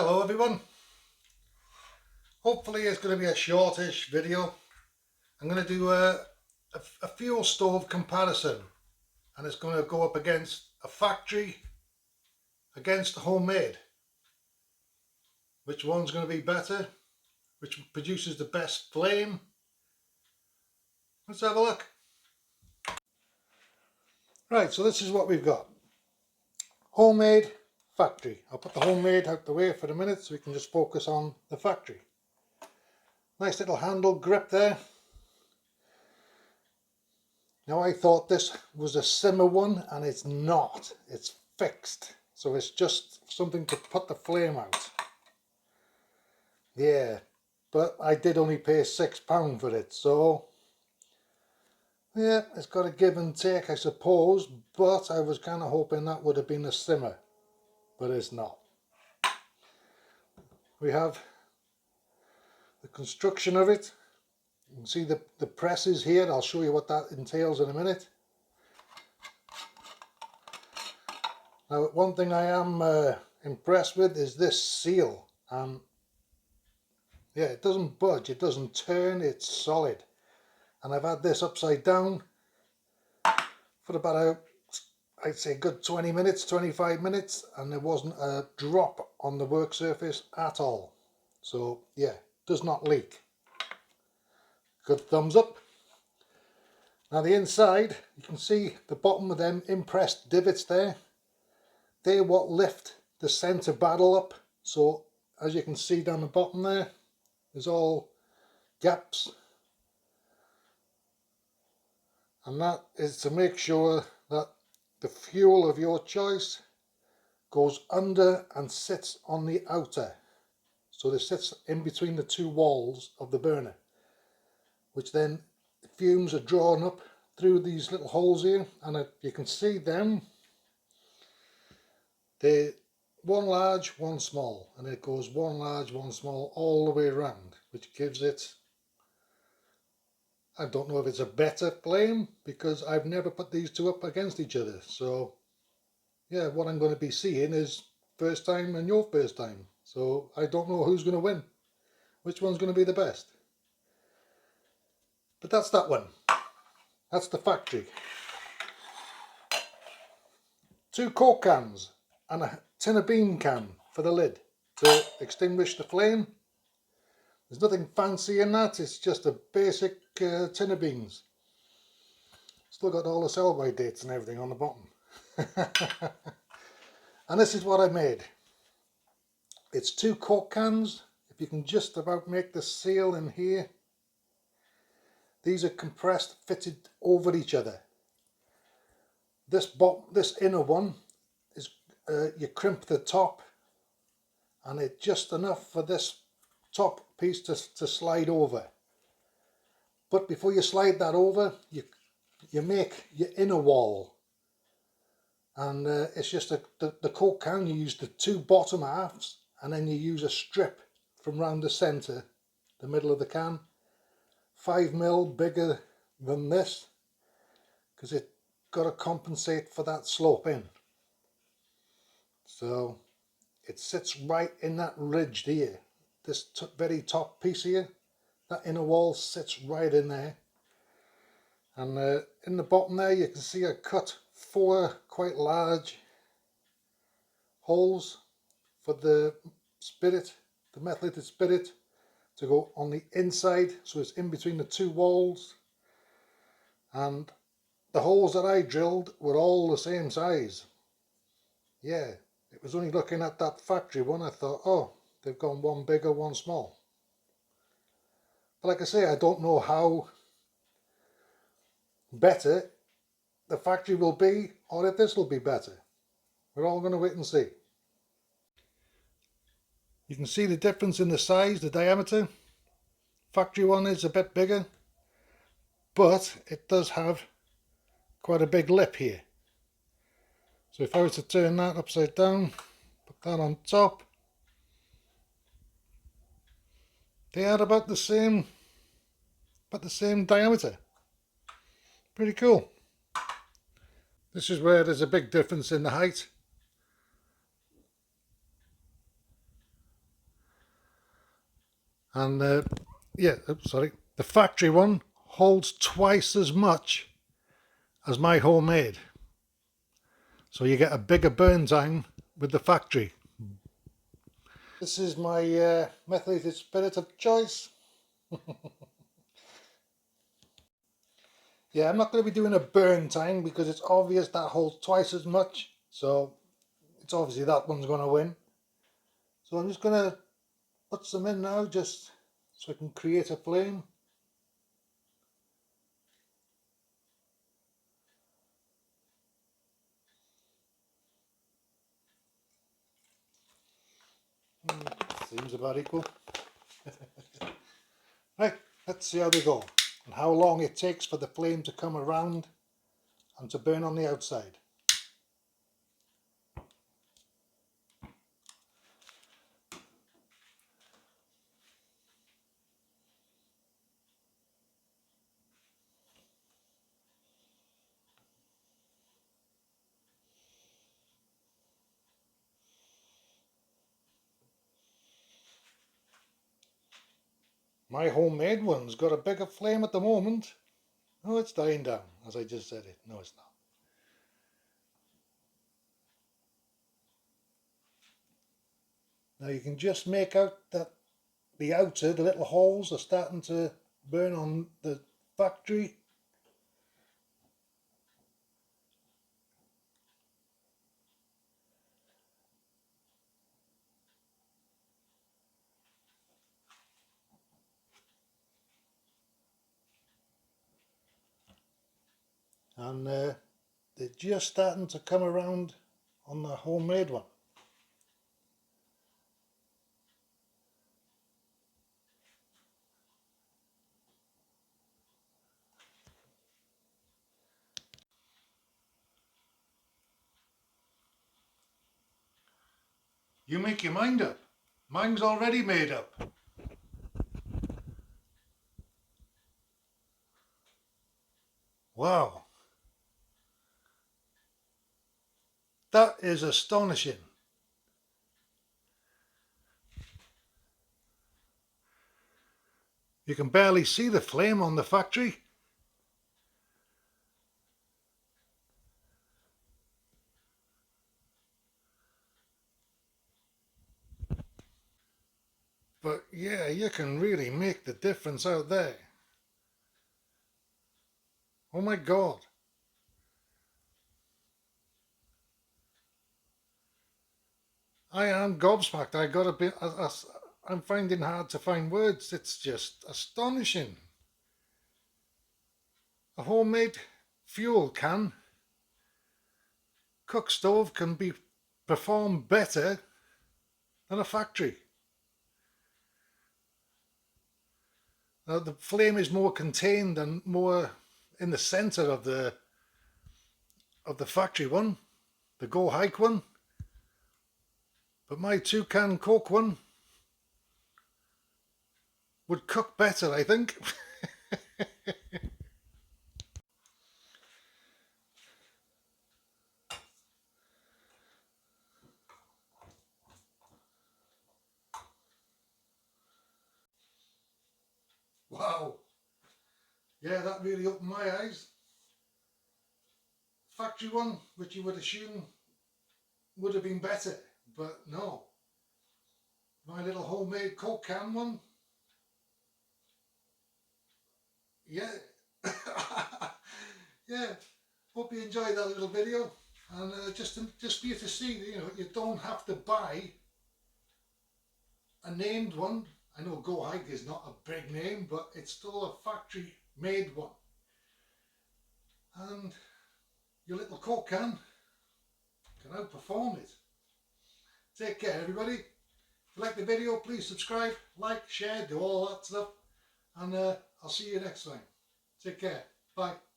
Hello everyone. Hopefully it's going to be a shortish video. I'm going to do a fuel stove comparison, and it's going to go up against a factory against homemade. Which one's going to be better? Which produces the best flame? Let's have a look. Right, so this is what we've got. Homemade, factory. I'll put the homemade out the way for a minute so we can just focus on the factory. Nice little handle grip there. Now I thought this was a simmer one, and it's not. It's fixed. So it's just something to put the flame out. Yeah, but I did only pay £6 for it, so yeah, it's got a give and take, I suppose, but I was kind of hoping that would have been a simmer, but it's not. We have the construction of it. You can see the presses here. I'll show you what that entails in a minute. Now, one thing I am impressed with is this seal. Yeah, it doesn't budge, it doesn't turn, it's solid. And I've had this upside down for about I'd say a good 20 minutes, 25 minutes, and there wasn't a drop on the work surface at all. So yeah, does not leak. Good thumbs up. Now the inside, you can see the bottom of them impressed divots there. They're what lift the centre barrel up. So as you can see down the bottom there, there's all gaps. And that is to make sure that the fuel of your choice goes under and sits on the outer. So this sits in between the two walls of the burner, which then the fumes are drawn up through these little holes here, and you can see them. They're one large, one small, and it goes one large, one small all the way around, which gives it, I don't know if it's a better flame, because I've never put these two up against each other. So yeah, what I'm going to be seeing is first time and your first time. So I don't know who's going to win, which one's going to be the best. But that's that one. That's the factory. 2 Coke cans and a tin of bean can for the lid to extinguish the flame. There's nothing fancy in that, it's just a basic tin of beans. Still got all the sell-by dates and everything on the bottom. And this is what I made. It's 2 Coke cans. If you can just about make the seal in here. These are compressed, fitted over each other. This inner one is you crimp the top, and it's just enough for this top piece to slide over. But before you slide that over, you make your inner wall, and it's just the Coke can. You use the 2 bottom halves, and then you use a strip from round the centre, the middle of the can, 5mm bigger than this, because it got to compensate for that slope in. So it sits right in that ridge here. This very top piece here, that inner wall sits right in there. And in the bottom there you can see I cut 4 quite large holes for the spirit, the methylated spirit, to go on the inside, so it's in between the 2 walls. And the holes that I drilled were all the same size. Yeah, it was only looking at that factory one I thought, oh, they've gone one bigger, one small. But like I say, I don't know how better the factory will be, or if this will be better. We're all going to wait and see. You can see the difference in the size, the diameter. Factory one is a bit bigger, but it does have quite a big lip here. So if I was to turn that upside down, put that on top, they are about the same diameter. Pretty cool. This is where there's a big difference in the height. And yeah, oops, sorry, the factory one holds twice as much as my homemade, so you get a bigger burn time with the factory. This is my methylated spirit of choice. Yeah, I'm not going to be doing a burn time because it's obvious that holds twice as much, so it's obviously that one's going to win. So I'm just going to put some in now, just so I can create a flame. Seems about equal. Right, let's see how they go and how long it takes for the flame to come around and to burn on the outside. My homemade one's got a bigger flame at the moment. Oh, it's dying down, as I just said it. No, it's not. Now you can just make out that the outer, the little holes are starting to burn on the factory. And they're just starting to come around on the homemade one. You make your mind up. Mine's already made up. Wow. That is astonishing. You can barely see the flame on the factory. But yeah, you can really make the difference out there. Oh my God. I am gobsmacked. I got a bit. I'm finding hard to find words. It's just astonishing. A homemade fuel can cook stove can be perform better than a factory. Now the flame is more contained and more in the center of the factory one, the Go Hike one. But my 2-can Coke one would cook better, I think. Wow. Yeah, that really opened my eyes. Factory one, which you would assume would have been better, but no. My little homemade Coke can one, yeah. Yeah, hope you enjoyed that little video. And just for you to see, you know, you don't have to buy a named one. I know Go Hike is not a big name, but it's still a factory made one. And your little Coke can outperform it. Take care, everybody. If you like the video, please subscribe, like, share, do all that stuff. And I'll see you next time. Take care. Bye.